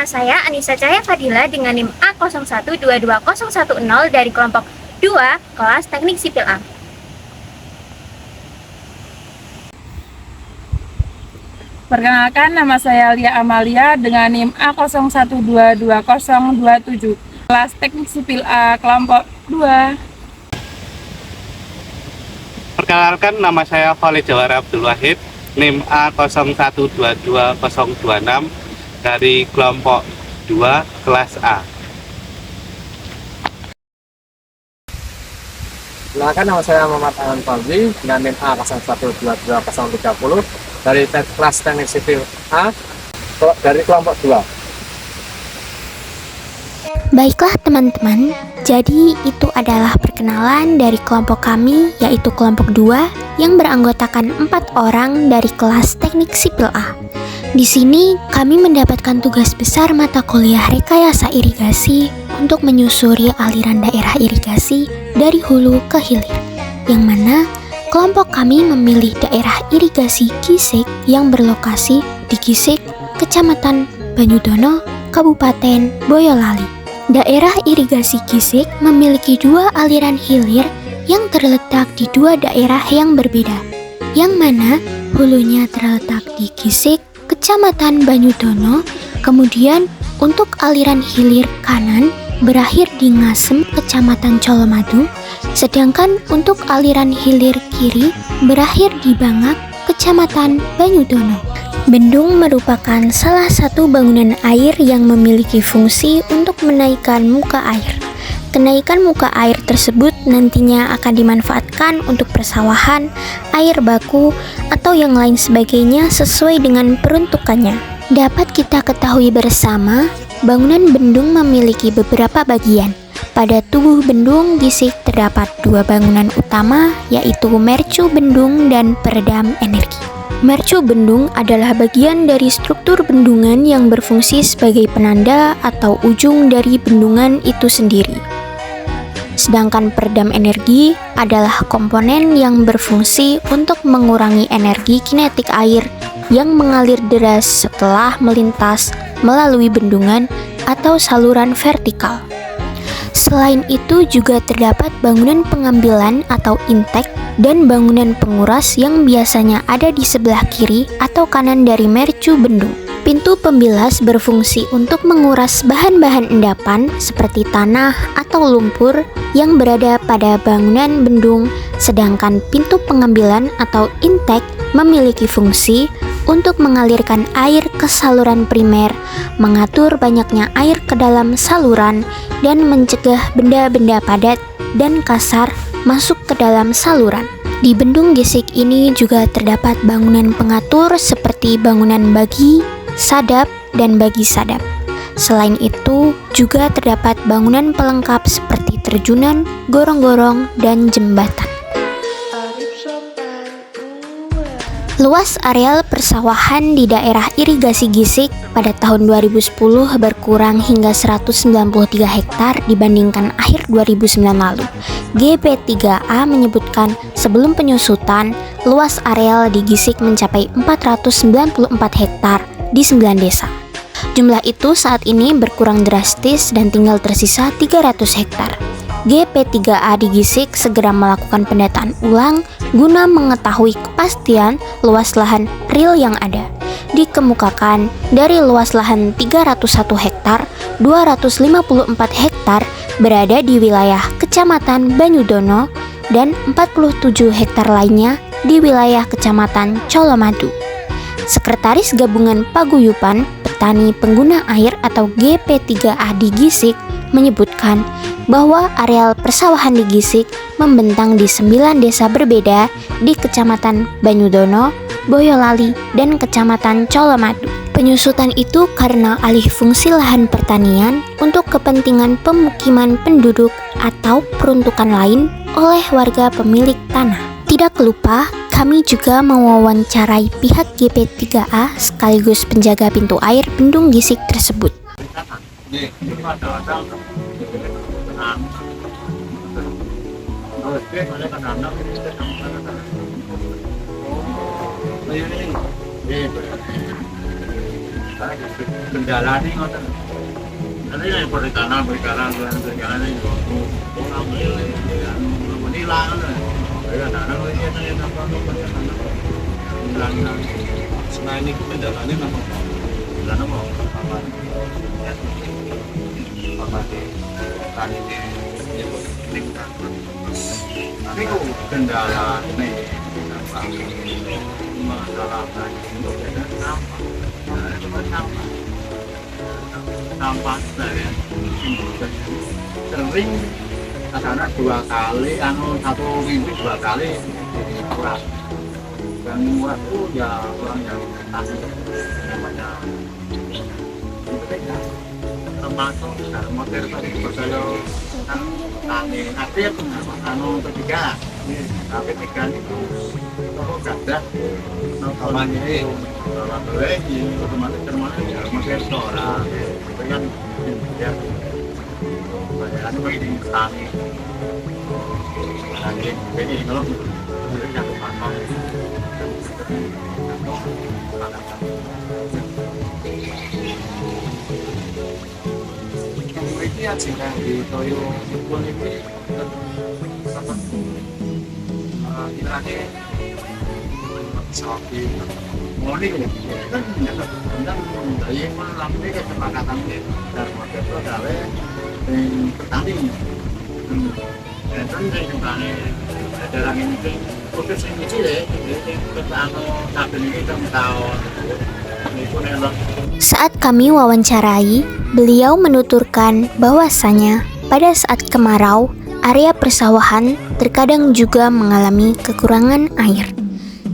nama saya Anissa Cahaya Fadila dengan NIM A01222010 dari kelompok 2 kelas Teknik Sipil A. Perkenalkan, nama saya Lia Amalia dengan NIM A01222027 kelas Teknik Sipil A kelompok 2. Perkenalkan, nama saya Khalid Jawara Abdul Wahid, NIM A02222026 dari kelompok 2 kelas A. Perkenalkan, nama saya Muhammad Aman Fauzi dengan NIM A01222030 dari kelas Teknik Sipil A dari kelompok 2. Baiklah teman-teman, jadi itu adalah perkenalan dari kelompok kami, yaitu kelompok 2 yang beranggotakan 4 orang dari kelas Teknik Sipil A. Di sini kami mendapatkan tugas besar mata kuliah rekayasa irigasi untuk menyusuri aliran daerah irigasi dari hulu ke hilir, yang mana kelompok kami memilih daerah irigasi Gisik yang berlokasi di Gisik, Kecamatan Banyudono, Kabupaten Boyolali. Daerah irigasi Gisik memiliki 2 aliran hilir yang terletak di 2 daerah yang berbeda, yang mana hulunya terletak di Gisik, Kecamatan Banyudono, kemudian untuk aliran hilir kanan berakhir di Ngasem, Kecamatan Colomadu, sedangkan untuk aliran hilir kiri berakhir di Bangak, Kecamatan Banyudono. Bendung merupakan salah satu bangunan air yang memiliki fungsi untuk menaikkan muka air. Kenaikan muka air tersebut nantinya akan dimanfaatkan untuk persawahan, air baku, atau yang lain sebagainya sesuai dengan peruntukannya. Dapat kita ketahui bersama, bangunan bendung memiliki beberapa bagian. Pada tubuh bendung Gisik terdapat 2 bangunan utama, yaitu mercu bendung dan peredam energi. Mercu bendung adalah bagian dari struktur bendungan yang berfungsi sebagai penanda atau ujung dari bendungan itu sendiri. Sedangkan peredam energi adalah komponen yang berfungsi untuk mengurangi energi kinetik air yang mengalir deras setelah melintas melalui bendungan atau saluran vertikal. Selain itu juga terdapat bangunan pengambilan atau intek dan bangunan penguras yang biasanya ada di sebelah kiri atau kanan dari mercu bendung. Pintu pembilas berfungsi untuk menguras bahan-bahan endapan seperti tanah atau lumpur yang berada pada bangunan bendung, sedangkan pintu pengambilan atau intek memiliki fungsi untuk mengalirkan air ke saluran primer, mengatur banyaknya air ke dalam saluran, dan mencegah benda-benda padat dan kasar masuk ke dalam saluran. Di bendung Gisik ini juga terdapat bangunan pengatur seperti bangunan bagi, sadap, dan bagi sadap. Selain itu, juga terdapat bangunan pelengkap seperti terjunan, gorong-gorong, dan jembatan. Luas areal persawahan di daerah irigasi Gisik pada tahun 2010 berkurang hingga 193 hektar dibandingkan akhir 2009 lalu. GP3A menyebutkan sebelum penyusutan, luas areal di Gisik mencapai 494 hektar di 9 desa. Jumlah itu saat ini berkurang drastis dan tinggal tersisa 300 hektar. GP3A di Gisik segera melakukan pendataan ulang guna mengetahui kepastian luas lahan real yang ada. Dikemukakan dari luas lahan 301 hektar, 254 hektar berada di wilayah Kecamatan Banyudono dan 47 hektar lainnya di wilayah Kecamatan Colomadu. Sekretaris Gabungan Paguyuban Petani Pengguna Air atau GP3A di Gisik menyebutkan bahwa areal persawahan di Gisik membentang di 9 desa berbeda di Kecamatan Banyudono, Boyolali, dan Kecamatan Colomadu. Penyusutan itu karena alih fungsi lahan pertanian untuk kepentingan pemukiman penduduk atau peruntukan lain oleh warga pemilik tanah. Tidak lupa, kami juga mewawancarai pihak GP3A sekaligus penjaga pintu air bendung Gisik tersebut. kendala nih ngoten. Nanti yang perikanan ini orang milih, menilang, kadang-kadang ini apa perikanan. Nah ini kendalanya memang Karena mau apa? tani ini Tapi kendala ini apa? Masalah untuk sampah. Sampah saya sering karena 2 kali, satu minggu 2 kali kurang. Dan waktu ya orang yang tadi namanya termasuk model tadi percaya tani aktif ketiga tapi tiga itu kalau gadah namanya itu otomatis termasuk ya model seorang itu kan ya bayaran bagi tani jadi kalau yang pantau Ini ya jika di Toyo Pun ini apa kiranya sapi Moni kan dari malam ini kesepakatan dari model itu adalah petani dan dari petani dalam ini khusus ini sih petani sapi ini tahun ini pun elok. Saat kami wawancarai, beliau menuturkan bahwasanya pada saat kemarau, area persawahan terkadang juga mengalami kekurangan air.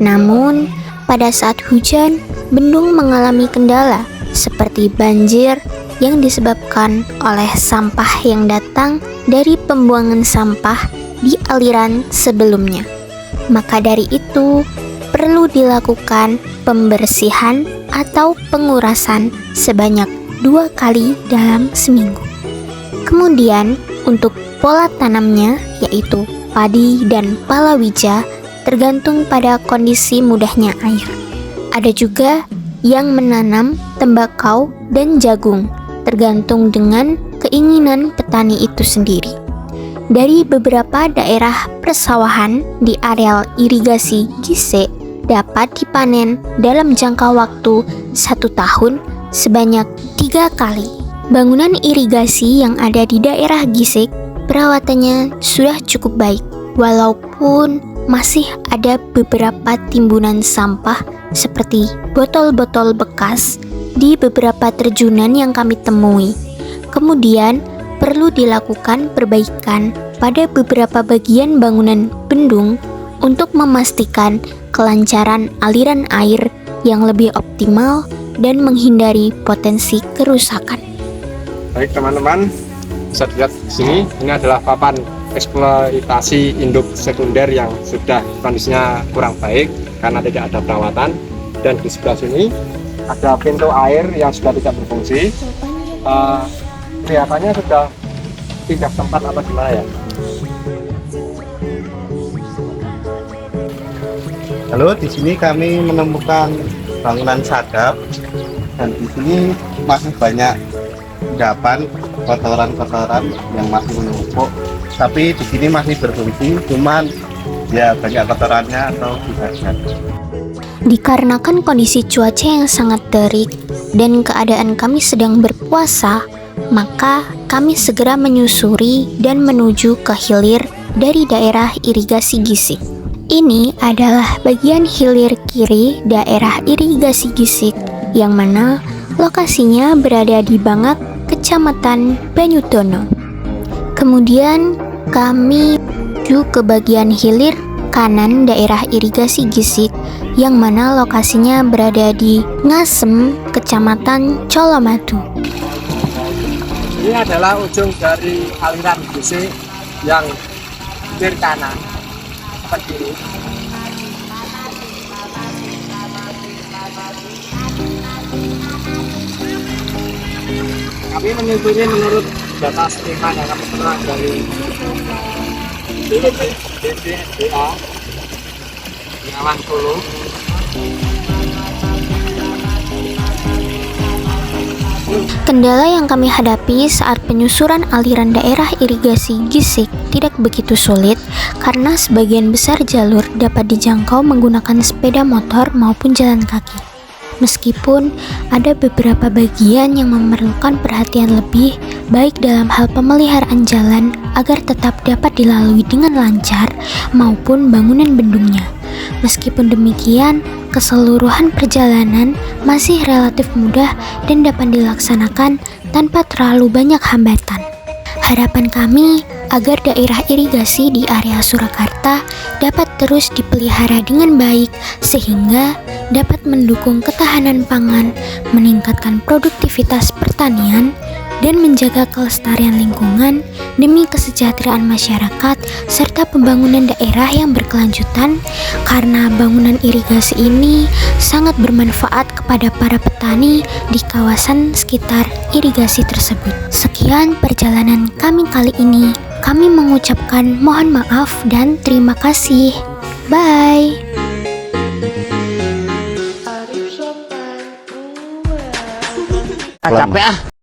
Namun, pada saat hujan, bendung mengalami kendala seperti banjir yang disebabkan oleh sampah yang datang dari pembuangan sampah di aliran sebelumnya. Maka dari itu, perlu dilakukan pembersihan atau pengurasan sebanyak 2 kali dalam seminggu. Kemudian, untuk pola tanamnya yaitu padi dan palawija tergantung pada kondisi mudahnya air. Ada juga yang menanam tembakau dan jagung tergantung dengan keinginan petani itu sendiri. Dari beberapa daerah persawahan di areal irigasi Gise dapat dipanen dalam jangka waktu 1 tahun sebanyak 3 kali. Bangunan irigasi yang ada di daerah Gisik perawatannya sudah cukup baik, walaupun masih ada beberapa timbunan sampah seperti botol-botol bekas di beberapa terjunan yang kami temui. Kemudian perlu dilakukan perbaikan pada beberapa bagian bangunan bendung untuk memastikan kelancaran aliran air yang lebih optimal dan menghindari potensi kerusakan. Baik teman-teman, bisa dilihat di sini, ini adalah papan eksploitasi induk sekunder yang sudah kondisinya kurang baik karena tidak ada perawatan. Dan di sebelah sini ada pintu air yang sudah tidak berfungsi. Kelihatannya sudah pindah tempat apa gimana ya? Lalu di sini kami menemukan bangunan sadap dan di sini masih banyak endapan kotoran-kotoran yang masih menumpuk. Tapi di sini masih berfungsi, cuman ya banyak kotorannya atau bisakan. Dikarenakan kondisi cuaca yang sangat terik dan keadaan kami sedang berpuasa, maka kami segera menyusuri dan menuju ke hilir dari daerah irigasi Gisik. Ini adalah bagian hilir kiri daerah irigasi Gisik, yang mana lokasinya berada di Bangak, Kecamatan Banyudono. Kemudian kami menuju ke bagian hilir kanan daerah irigasi Gisik, yang mana lokasinya berada di Ngasem, Kecamatan Colomadu. Ini adalah ujung dari aliran Gisik yang kiri kanan seperti ini. Kami menyebutnya menurut data seniman yang kami terima dari BPDA Bengawan Solo. Kendala yang kami hadapi saat penyusuran aliran daerah irigasi Gisik tidak begitu sulit karena sebagian besar jalur dapat dijangkau menggunakan sepeda motor maupun jalan kaki. Meskipun ada beberapa bagian yang memerlukan perhatian lebih, baik dalam hal pemeliharaan jalan agar tetap dapat dilalui dengan lancar maupun bangunan bendungnya. Meskipun demikian, keseluruhan perjalanan masih relatif mudah dan dapat dilaksanakan tanpa terlalu banyak hambatan. Harapan kami agar daerah irigasi di area Surakarta dapat terus dipelihara dengan baik sehingga dapat mendukung ketahanan pangan, meningkatkan produktivitas pertanian, dan menjaga kelestarian lingkungan demi kesejahteraan masyarakat serta pembangunan daerah yang berkelanjutan, karena bangunan irigasi ini sangat bermanfaat kepada para petani di kawasan sekitar irigasi tersebut. Sekian perjalanan kami kali ini. Kami mengucapkan mohon maaf dan terima kasih. Bye. Capek ah.